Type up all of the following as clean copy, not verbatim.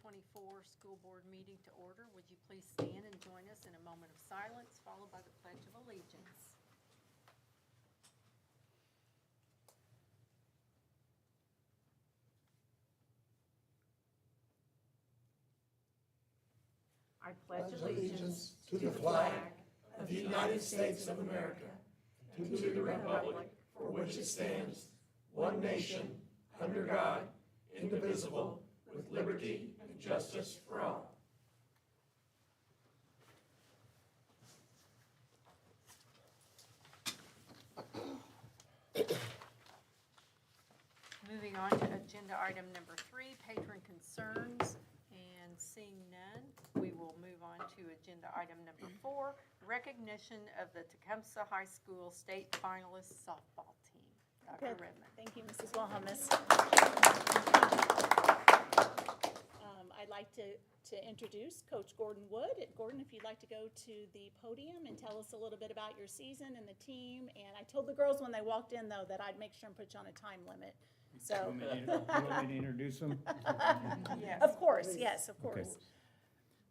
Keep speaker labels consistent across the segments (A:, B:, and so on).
A: 2024 school board meeting to order. Would you please stand and join us in a moment of silence, followed by the Pledge of Allegiance? I pledge allegiance
B: to the flag of the United States of America, and to the republic for which it stands, one nation, under God, indivisible, with liberty and justice for all.
A: Moving on to agenda item number 3, patron concerns, and seeing none, we will move on to agenda item number 4, recognition of the Tecumseh High School state finalist softball team. Dr.
C: Good.
A: Redmond.
C: Thank you, Mrs. Wilhelmus. I'd like to introduce Coach Gordon Wood. Gordon, if you'd like to go to the podium and tell us a little bit about your season and the team. And I told the girls when they walked in, though, that I'd make sure and put you on a time limit. So,
D: You want me to introduce them?
A: Yes.
C: of course, yes, of course.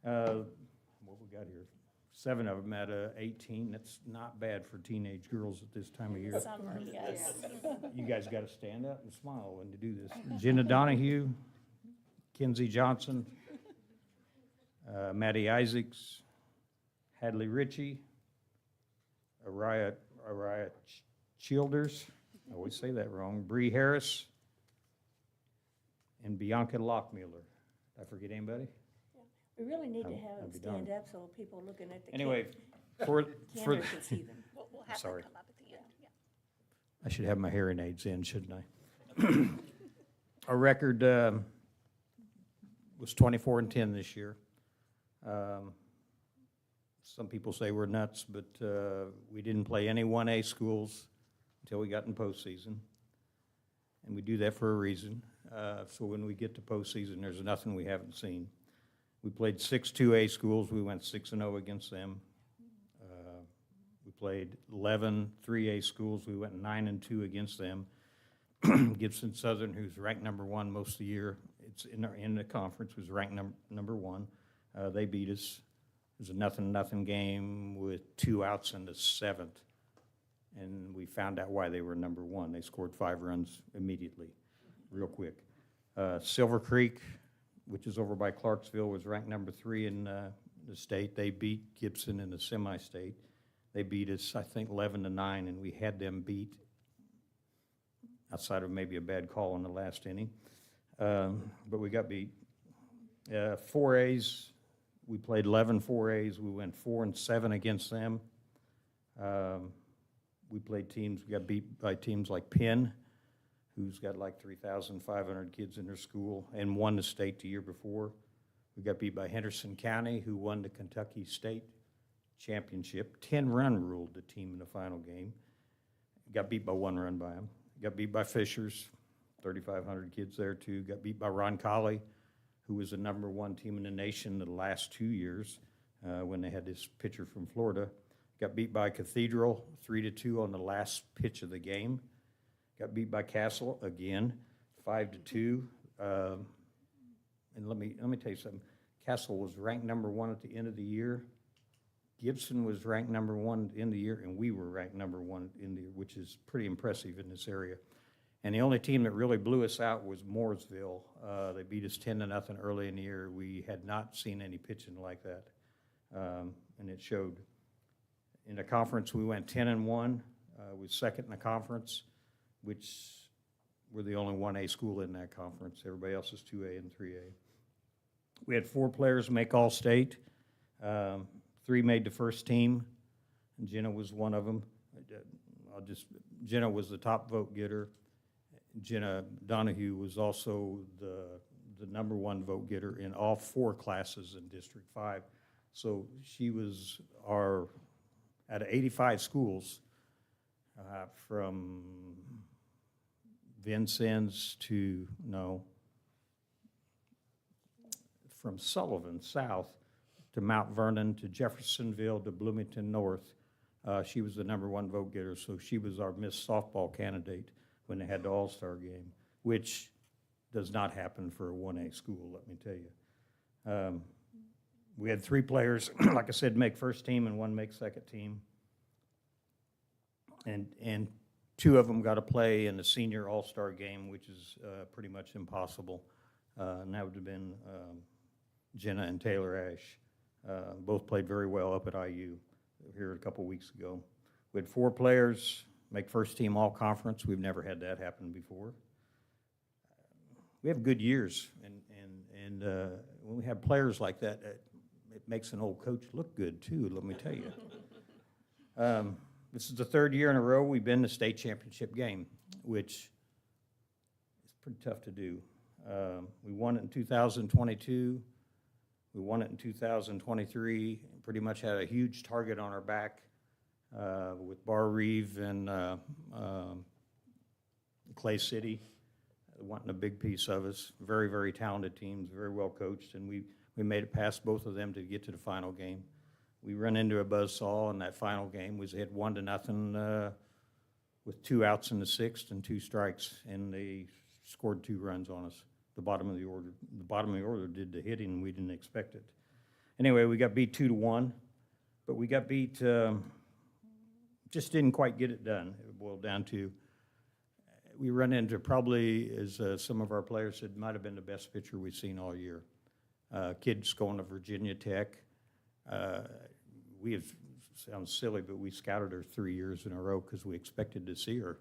D: What we got here? 7 of them out of 18. That's not bad for teenage girls at this time of year.
C: Summer, yes.
D: You guys got to stand up and smile when you do this. Jenna Donahue, Kenzie Johnson, Maddie Isaacs, Hadley Ritchie, Araya Childers, I always say that wrong, Bree Harris, and Bianca Lockmuller. Did I forget anybody?
E: We really need to
D: I'll
E: have them
D: be
E: stand
D: darned.
E: up so people looking at the
D: Anyway, for
E: camera can see them.
C: We'll have
D: Sorry.
C: them come up at the end. Yeah.
D: I should have my hearing aids in, shouldn't I? Our record was 24-10 this year. Some people say we're nuts, but we didn't play any 1A schools until we got in postseason. And we do that for a reason. So when we get to postseason, there's nothing we haven't seen. We played 6 2A schools. We went 6-0 against them. We played 11 3A schools. We went 9-2 against them. Gibson Southern, who's ranked number 1 most of the year, it's in the conference, was ranked number 1. They beat us. It was a 0-0 game with 2 outs in the 7th. And we found out why they were number 1. They scored 5 runs immediately, real quick. Silver Creek, which is over by Clarksville, was ranked number 3 in the state. They beat Gibson in the semi-state. They beat us, I think, 11-9, and we had them beat outside of maybe a bad call in the last inning. But we got beat. 4As, we played 11 4As. We went 4-7 against them. We played teams, we got beat by teams like Penn, who's got like 3,500 kids in their school and won the state the year before. We got beat by Henderson County, who won the Kentucky State Championship. 10-run ruled the team in the final game. Got beat by 1 run by them. Got beat by Fishers, 3,500 kids there too. Got beat by Roncalli, who was the number 1 team in the nation the last 2 years when they had this pitcher from Florida. Got beat by Cathedral, 3-2 on the last pitch of the game. Got beat by Castle again, 5-2. And let me tell you something. Castle was ranked number 1 at the end of the year. Gibson was ranked number 1 in the year, and we were ranked number 1 in the year, which is pretty impressive in this area. And the only team that really blew us out was Mooresville. They beat us 10-0 early in the year. We had not seen any pitching like that, and it showed. In the conference, we went 10-1. We were second in the conference, which we're the only 1A school in that conference. Everybody else is 2A and 3A. We had 4 players make All-State. 3 made the first team, and Jenna was one of them. Jenna was the top vote getter. Jenna Donahue was also the number 1 vote getter in all 4 classes in District 5. So she was our, out of 85 schools, from Vincennes to, from Sullivan South to Mount Vernon to Jeffersonville to Bloomington North, she was the number 1 vote getter. So she was our Miss Softball candidate when they had the All-Star game, which does not happen for a 1A school, let me tell you. We had 3 players, like I said, make first team and 1 make second team. And 2 of them got to play in the senior all-star game, which is pretty much impossible. And that would have been Jenna and Taylor Ash. Both played very well up at IU here a couple weeks ago. We had 4 players make first team all-conference. We've never had that happen before. We have good years, and when we have players like that, it makes an old coach look good too, let me tell you. This is the 3rd year in a row we've been to state championship game, which is pretty tough to do. We won it in 2022. We won it in 2023, and pretty much had a huge target on our back with Bar Reeve and Clay City wanting a big piece of us. Very, very talented teams, very well coached, and we made it past both of them to get to the final game. We run into a buzzsaw in that final game. We had 1-0 with 2 outs in the 6th and 2 strikes, and they scored 2 runs on us. The bottom of the order did the hitting, and we didn't expect it. Anyway, we got beat 2-1, but we got beat, just didn't quite get it done. It boiled down to, we run into probably, as some of our players said, might have been the best pitcher we've seen all year. Kid's going to Virginia Tech. We have, sounds silly, but we scouted her 3 years in a row because we expected to see her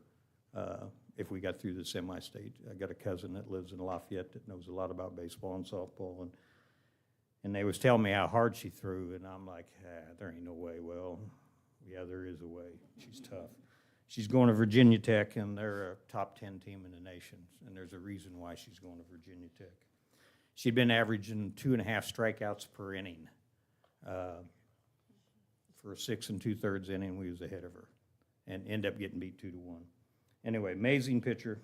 D: if we got through the semi-state. I got a cousin that lives in Lafayette that knows a lot about baseball and softball, and they was telling me how hard she threw, and I'm like, there ain't no way. Well, yeah, there is a way. She's tough. She's going to Virginia Tech, and they're a top 10 team in the nation, and there's a reason why she's going to Virginia Tech. She'd been averaging 2.5 strikeouts per inning. For a 6 2/3 inning, we was ahead of her, and end up getting beat 2-1. Anyway, amazing pitcher.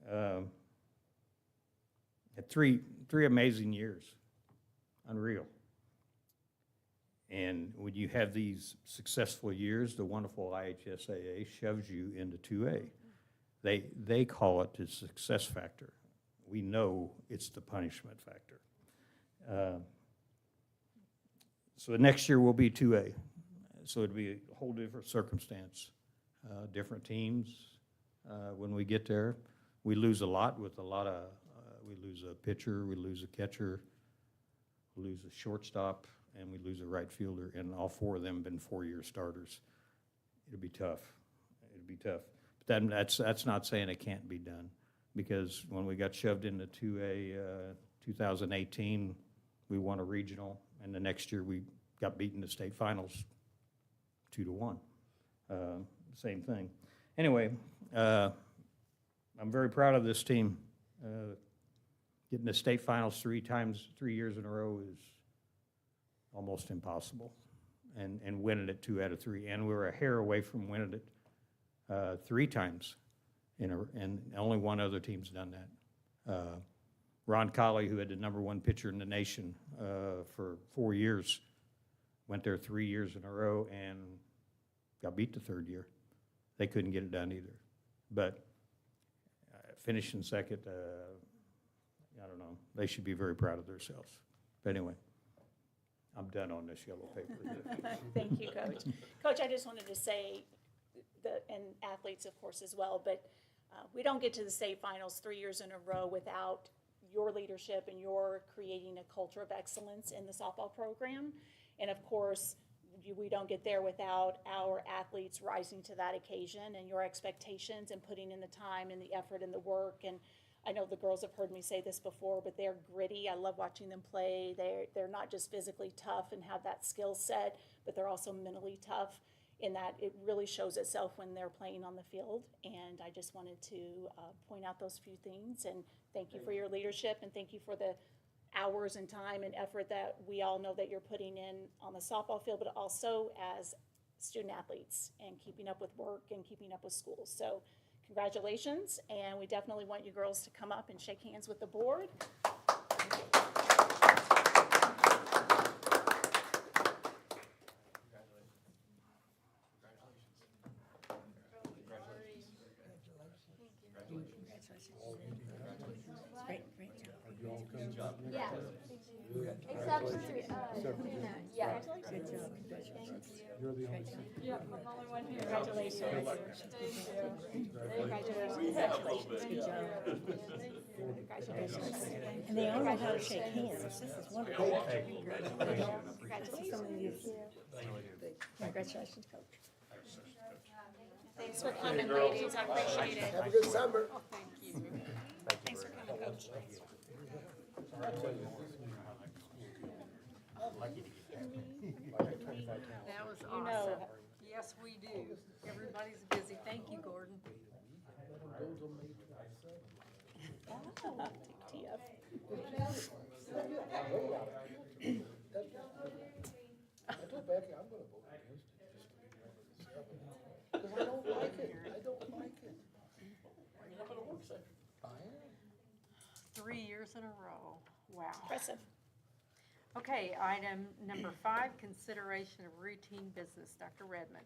D: Had three amazing years, unreal. And when you have these successful years, the wonderful IHSAA shoves you into 2A. They call it the success factor. We know it's the punishment factor. So the next year will be 2A. So it'll be a whole different circumstance, different teams. When we get there, we lose a lot with a lot of, we lose a pitcher, we lose a catcher, we lose a shortstop, and we lose a right fielder, and all 4 of them have been 4-year starters. It'll be tough. It'll be tough. But that's not saying it can't be done, because when we got shoved into 2A 2018, we won a regional, and the next year we got beaten in the state finals 2-1. Same thing. Anyway, I'm very proud of this team. Getting the state finals 3 years in a row is almost impossible, and winning it 2 out of 3. And we were a hair away from winning it 3 times, and only 1 other team's done that. Ron Colley, who had the #1 pitcher in the nation for 4 years, went there 3 years in a row and got beat the 3rd year. They couldn't get it done either. But finishing second, I don't know. They should be very proud of themselves. But anyway, I'm done on this yellow paper.
C: Thank you, Coach. Coach, I just wanted to say, and athletes, of course, as well, but we don't get to the state finals 3 years in a row without your leadership and your creating a culture of excellence in the softball program. And of course, we don't get there without our athletes rising to that occasion and your expectations and putting in the time and the effort and the work. And I know the girls have heard me say this before, but they're gritty. I love watching them play. They're not just physically tough and have that skill set, but they're also mentally tough in that it really shows itself when they're playing on the field. And I just wanted to point out those few things, and thank you for your leadership, and thank you for the hours and time and effort that we all know that you're putting in on the softball field, but also as student athletes and keeping up with work and keeping up with school. So congratulations, and we definitely want you girls to come up and shake hands with the board.
E: Great job.
C: Yeah.
F: Except for, Tuna, yeah.
B: You're the only.
E: And they all know how to shake hands. This is wonderful. Some of you. Congratulations, Coach.
C: Thanks for coming, ladies, I appreciate it.
B: Have a good summer.
A: Thank you.
C: Thanks for coming, Coach.
A: That was
C: You know-
A: awesome. Yes, we do. Everybody's busy. Thank you, Gordon.
C: TF.
B: I told Becky I'm gonna vote against it, just to be one of the seven. Because I don't like it, I don't like it. I am.
A: 3 years in a row. Wow.
C: Impressive.
A: Okay, item number 5, consideration of routine business. Dr. Redmond.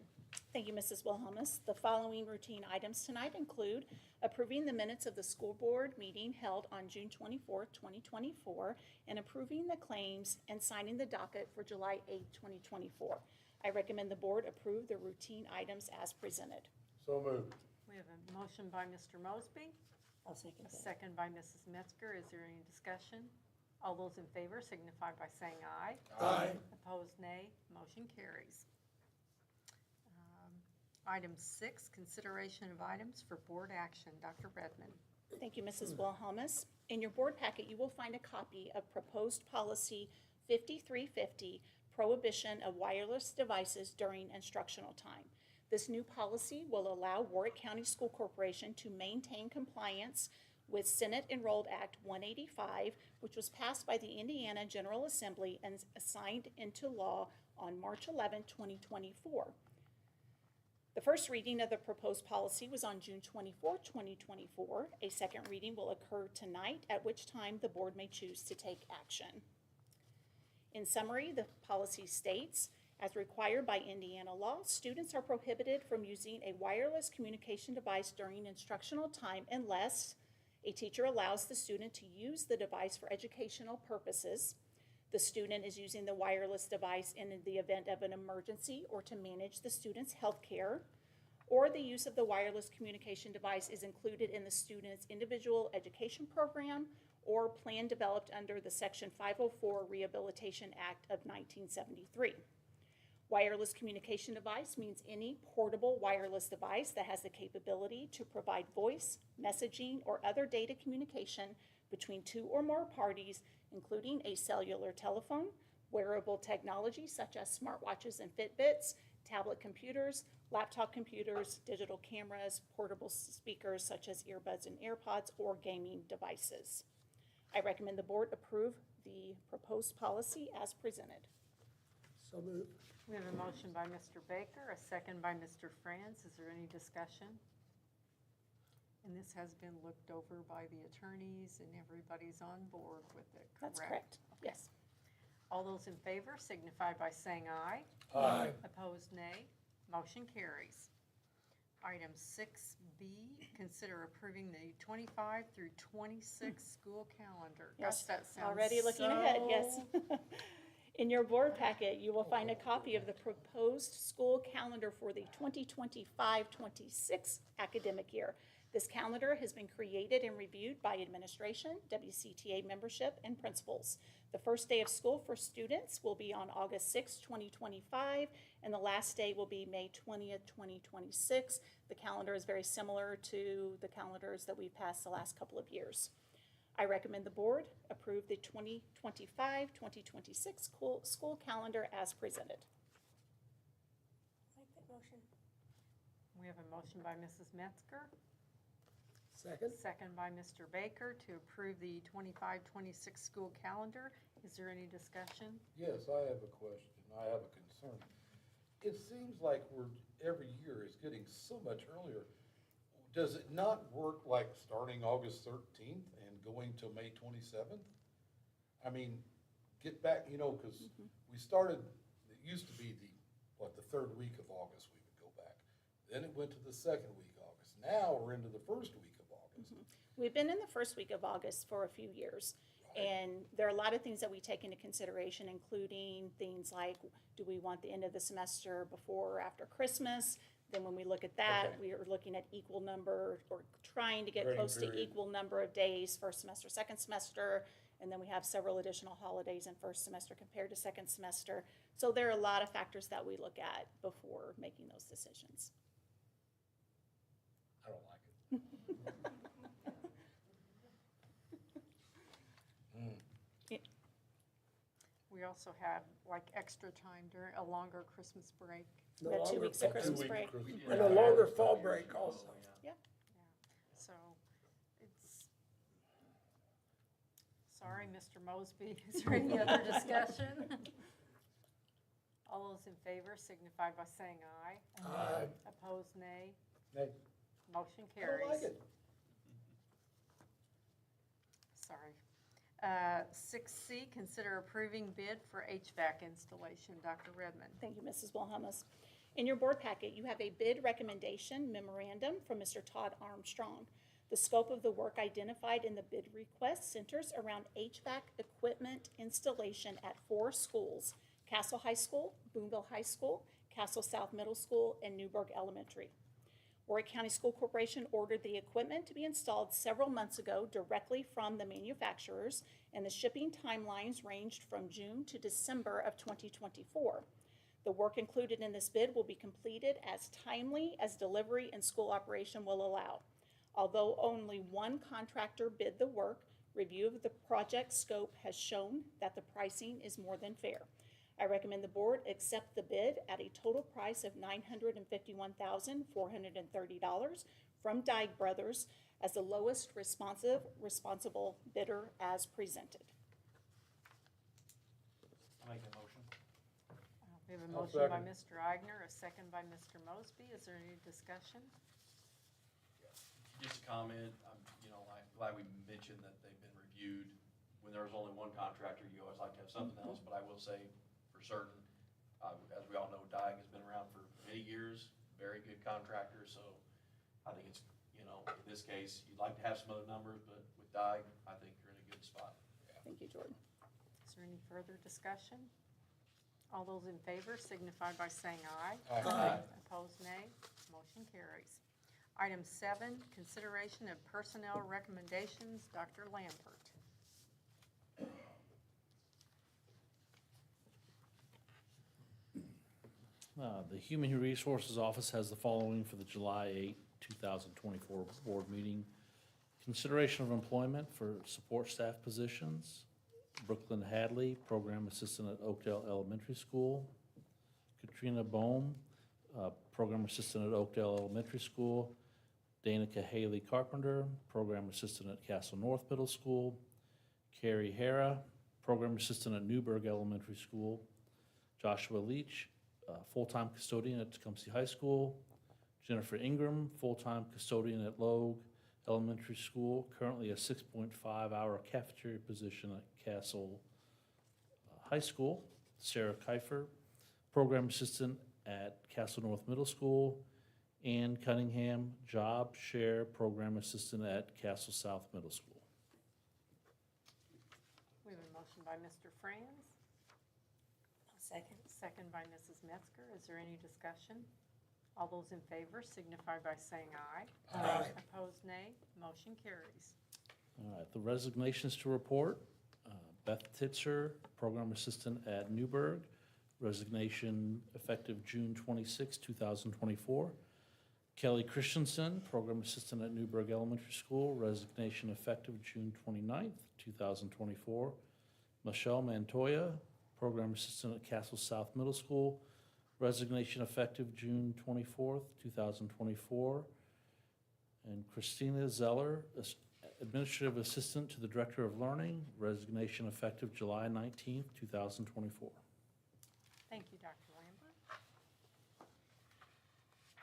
C: Thank you, Mrs. Wilhelmus. The following routine items tonight include approving the minutes of the school board meeting held on June 24th, 2024, and approving the claims and signing the docket for July 8th, 2024. I recommend the board approve the routine items as presented.
B: So moved.
A: We have a motion by Mr. Mosby,
E: I'll second
A: a
E: that.
A: second by Mrs. Metzger. Is there any discussion? All those in favor signify by saying aye.
B: Aye.
A: Opposed, nay. Motion carries. Item 6, consideration of items for board action. Dr. Redmond.
C: Thank you, Mrs. Wilhelmus. In your board packet, you will find a copy of proposed policy 5350, prohibition of wireless devices during instructional time. This new policy will allow Warwick County School Corporation to maintain compliance with Senate Enrolled Act 185, which was passed by the Indiana General Assembly and signed into law on March 11, 2024. The first reading of the proposed policy was on June 24, 2024. A second reading will occur tonight, at which time the board may choose to take action. In summary, the policy states, as required by Indiana law, students are prohibited from using a wireless communication device during instructional time unless a teacher allows the student to use the device for educational purposes, the student is using the wireless device in the event of an emergency or to manage the student's health care, or the use of the wireless communication device is included in the student's individual education program or plan developed under the Section 504 Rehabilitation Act of 1973. Wireless communication device means any portable wireless device that has the capability to provide voice, messaging, or other data communication between two or more parties, including a cellular telephone, wearable technology such as smartwatches and Fitbits, tablet computers, laptop computers, digital cameras, portable speakers such as earbuds and AirPods, or gaming devices. I recommend the board approve the proposed policy as presented.
B: So moved.
A: We have a motion by Mr. Baker, a second by Mr. Franz. Is there any discussion? And this has been looked over by the attorneys and everybody's on board with it, correct?
C: That's correct, yes.
A: All those in favor signify by saying aye.
B: Aye.
A: Opposed, nay. Motion carries. Item 6B, consider approving the 25 through 26 school calendar.
C: Yes,
A: Gosh, that sounds
C: already looking ahead, yes.
A: so-
C: In your board packet, you will find a copy of the proposed school calendar for the 2025-26 academic year. This calendar has been created and reviewed by administration, WCTA membership, and principals. The first day of school for students will be on August 6, 2025, and the last day will be May 20th, 2026. The calendar is very similar to the calendars that we've passed the last couple of years. I recommend the board approve the 2025-2026 school calendar as presented.
E: Make that motion.
A: We have a motion by Mrs. Metzger,
B: Second?
A: second by Mr. Baker to approve the 25-26 school calendar. Is there any discussion?
G: Yes, I have a question. I have a concern. It seems like every year is getting so much earlier. Does it not work like starting August 13th and going to May 27th? I mean, get back, because we started, it used to be the third week of August we would go back. Then it went to the second week of August. Now we're into the first week of August.
C: We've been in the first week of August for a few years, And there are a lot of things that we take into consideration, including things like, do we want the end of the semester before or after Christmas? Then when we look at that,
B: Okay.
C: we are looking at equal number, or trying to get
B: Grading
C: close to
B: period.
C: equal number of days, first semester, second semester. And then we have several additional holidays in first semester compared to second semester. So there are a lot of factors that we look at before making those decisions.
G: I don't like it.
A: We also have like extra time during a longer Christmas break.
C: We have 2 weeks of Christmas break.
B: And a longer fall break also.
A: So it's, sorry, Mr. Mosby, is there any other discussion? All those in favor signify by saying aye.
B: Aye.
A: Opposed, nay.
G: Nay.
A: Motion
G: I don't
A: carries.
G: like it.
A: Sorry. 6C, consider approving bid for HVAC installation. Dr. Redmond.
C: Thank you, Mrs. Wilhelmus. In your board packet, you have a bid recommendation memorandum from Mr. Todd Armstrong. The scope of the work identified in the bid request centers around HVAC equipment installation at 4 schools: Castle High School, Boonville High School, Castle South Middle School, and Newburgh Elementary. Warwick County School Corporation ordered the equipment to be installed several months ago directly from the manufacturers, and the shipping timelines ranged from June to December of 2024. The work included in this bid will be completed as timely as delivery and school operation will allow. Although only one contractor bid the work, review of the project scope has shown that the pricing is more than fair. I recommend the board accept the bid at a total price of $951,430 from Dyke Brothers as the lowest responsible bidder as presented.
H: Make a motion.
A: We have a
G: I'll
A: motion by
G: second.
A: Mr. Eigner, a second by Mr. Mosby. Is there any discussion?
H: Just a comment, I'm glad we mentioned that they've been reviewed. When there's only one contractor, you always like to have something else, but I will say for certain, as we all know, Dyke has been around for many years, very good contractor, so I think it's, in this case, you'd like to have some other numbers, but with Dyke, I think you're in a good spot.
C: Thank you, Jordan.
A: Is there any further discussion? All those in favor signify by saying aye.
B: Aye.
A: Opposed, nay. Motion carries. Item 7, consideration of personnel recommendations. Dr. Lampert.
I: The Human Resources Office has the following for the July 8, 2024 board meeting. Consideration of employment for support staff positions. Brooklyn Hadley, Program Assistant at Oakdale Elementary School. Katrina Bohm, Program Assistant at Oakdale Elementary School. Danica Haley Carpenter, Program Assistant at Castle North Middle School. Carrie Hara, Program Assistant at Newburgh Elementary School. Joshua Leach, full-time custodian at Tecumseh High School. Jennifer Ingram, full-time custodian at Logue Elementary School, currently a 6.5-hour cafeteria position at Castle High School. Sarah Kiefer, program assistant at Castle North Middle School. Ann Cunningham, job share program assistant at Castle South Middle School.
A: We have a motion by Mr. Franz,
E: Second.
A: second by Mrs. Metzger. Is there any discussion? All those in favor signify by saying aye.
B: Aye.
A: Opposed, nay. Motion carries.
I: All right, the resignations to report. Beth Titzer, program assistant at Newburgh, resignation effective June 26, 2024. Kelly Christensen, program assistant at Newburgh Elementary School, resignation effective June 29th, 2024. Michelle Montoya, program assistant at Castle South Middle School, resignation effective June 24th, 2024. And Christina Zeller, administrative assistant to the Director of Learning, resignation effective July 19th, 2024.
A: Thank you, Dr. Lambert.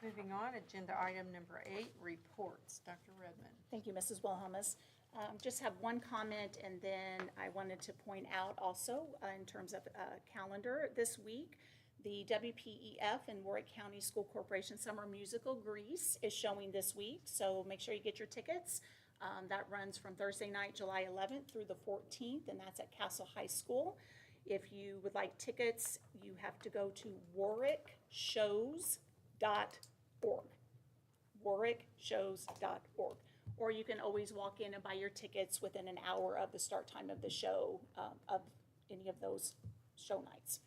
A: Moving on, agenda item number 8, reports. Dr. Redmond.
C: Thank you, Mrs. Wilhelmus. Just have one comment, and then I wanted to point out also, in terms of calendar this week, the WPEF and Warwick County School Corporation Summer Musical Grease is showing this week, so make sure you get your tickets. That runs from Thursday night, July 11th through the 14th, and that's at Castle High School. If you would like tickets, you have to go to warwickshows.org. warwickshows.org. Or you can always walk in and buy your tickets within an hour of the start time of the show, of any of those show nights.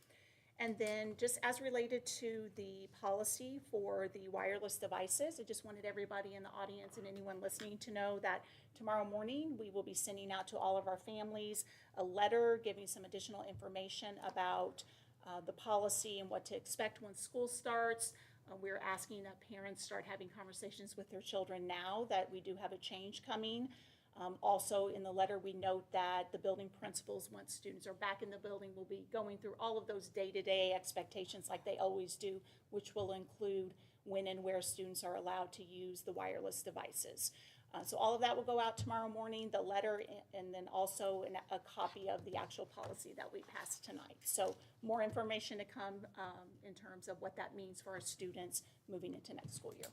C: And then just as related to the policy for the wireless devices, I just wanted everybody in the audience and anyone listening to know that tomorrow morning, we will be sending out to all of our families a letter giving some additional information about the policy and what to expect when school starts. We're asking that parents start having conversations with their children now that we do have a change coming. Also, in the letter, we note that the building principals, once students are back in the building, will be going through all of those day-to-day expectations like they always do, which will include when and where students are allowed to use the wireless devices. So all of that will go out tomorrow morning, the letter, and then also a copy of the actual policy that we passed tonight. So more information to come in terms of what that means for our students moving into next school year.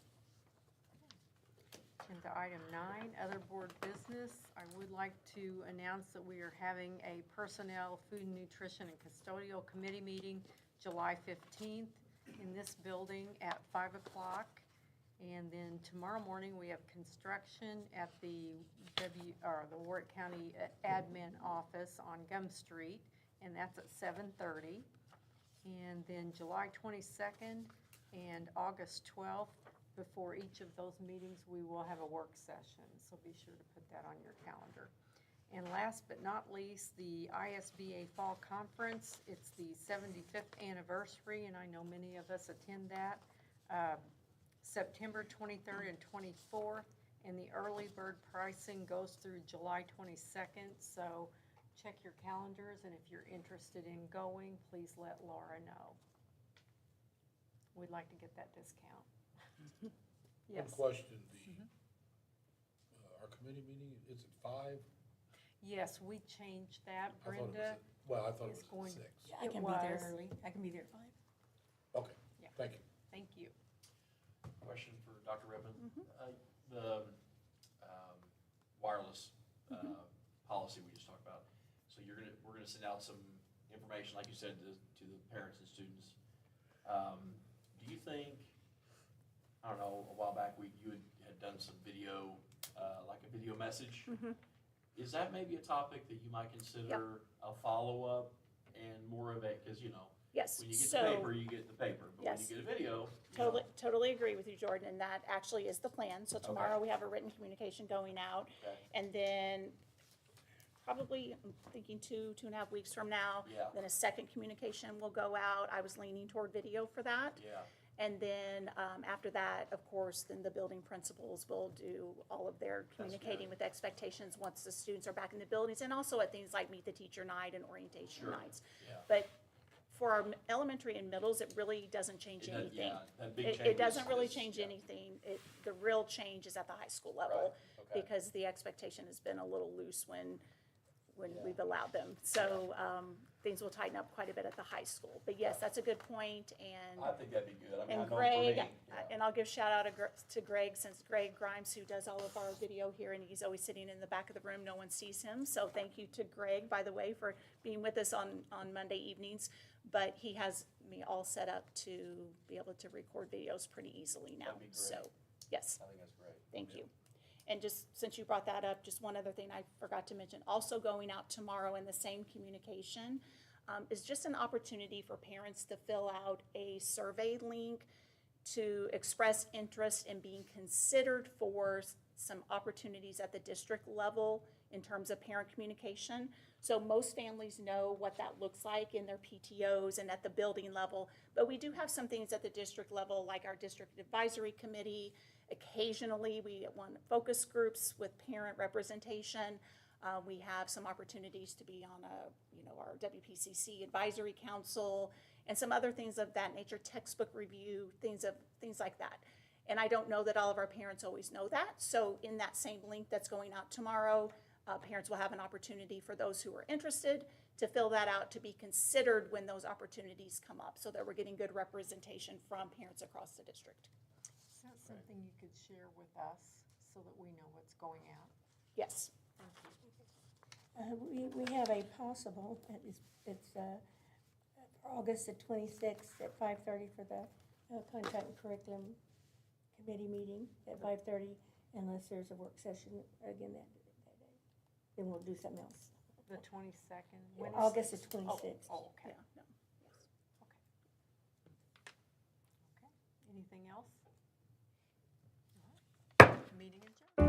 A: Agenda item 9, other board business. I would like to announce that we are having a personnel, food and nutrition, and custodial committee meeting July 15th in this building at 5 o'clock. And then tomorrow morning, we have construction at the Warwick County Admin Office on Gum Street, and that's at 7:30. And then July 22nd and August 12th, before each of those meetings, we will have a work session, so be sure to put that on your calendar. And last but not least, the ISBA Fall Conference. It's the 75th anniversary, and I know many of us attend that. September 23rd and 24th, and the early bird pricing goes through July 22nd, so check your calendars, and if you're interested in going, please let Laura know. We'd like to get that discount. Yes.
G: One question, our committee meeting, is it 5?
A: Yes, we changed that,
G: I thought it was
A: Brenda.
G: at- Well, I thought it
A: is
G: was
A: going-
G: at 6.
E: Yeah, I
A: It
E: can be there
A: was.
E: early. I can be there at 5.
G: Okay,
A: Yeah.
G: thank you.
A: Thank you.
H: Question for Dr. Redmond. The wireless policy we just talked about. So we're gonna send out some information, like you said, to the parents and students. Do you think, I don't know, a while back, you had done some video, like a video message? Is that maybe a topic that you might consider a follow-up and more of a, because,
C: Yes,
H: when you get the
C: so,
H: paper, you get the paper, but when you
C: Yes.
H: get a video, you know.
C: totally agree with you, Jordan, and that actually is the plan. So tomorrow, we have a written communication going out,
H: Okay.
C: and then probably, I'm thinking 2.5 weeks from now,
H: Yeah.
C: then a second communication will go out. I was leaning toward video for that.
H: Yeah.
C: And then after that, of course, then the building principals will do all of their communicating with expectations once the students are back in the buildings, and also at things like Meet the Teacher Night and orientation
H: Sure.
C: nights.
H: Yeah.
C: But for our elementary and middles, it really doesn't change
H: It does-
C: anything.
H: yeah, that big
C: It
H: change
C: doesn't really
H: is-
C: change
H: yeah.
C: anything. The real change is at the high school level,
H: Right, okay.
C: because the expectation has been a little loose when
H: Yeah.
C: we've allowed them. So things will tighten up quite a bit at the high school. But yes, that's a good point, and.
H: I think that'd be good. I mean, I
C: And
H: know for
C: Greg,
H: me, yeah.
C: and I'll give shout out to Greg, since Greg Grimes, who does all of our video here, and he's always sitting in the back of the room, no one sees him. So thank you to Greg, by the way, for being with us on Monday evenings. But he has me all set up to be able to record videos pretty easily now.
H: That'd be great.
C: So, yes.
H: I think that's great.
C: Thank you. And just, since you brought that up, just one other thing I forgot to mention, also going out tomorrow in the same communication, is just an opportunity for parents to fill out a survey link to express interest in being considered for some opportunities at the district level in terms of parent communication. So most families know what that looks like in their PTOs and at the building level, but we do have some things at the district level, like our district advisory committee. Occasionally, we want focus groups with parent representation. We have some opportunities to be on our WPCC advisory council and some other things of that nature, textbook review, things like that. And I don't know that all of our parents always know that. So in that same link that's going out tomorrow, parents will have an opportunity for those who are interested to fill that out, to be considered when those opportunities come up, so that we're getting good representation from parents across the district.
A: Is that something you could share with us so that we know what's going out?
C: Yes.
E: We have a possible, it's for August the 26th at 5:30 for the Content and Curriculum Committee meeting at 5:30, unless there's a work session again that day. Then we'll do something else.
A: The 22nd. When is-
E: August the
A: Oh,
E: 26th.
A: oh, okay.
C: Yeah, no.
A: Okay. Anything else? All right. Meeting adjourned.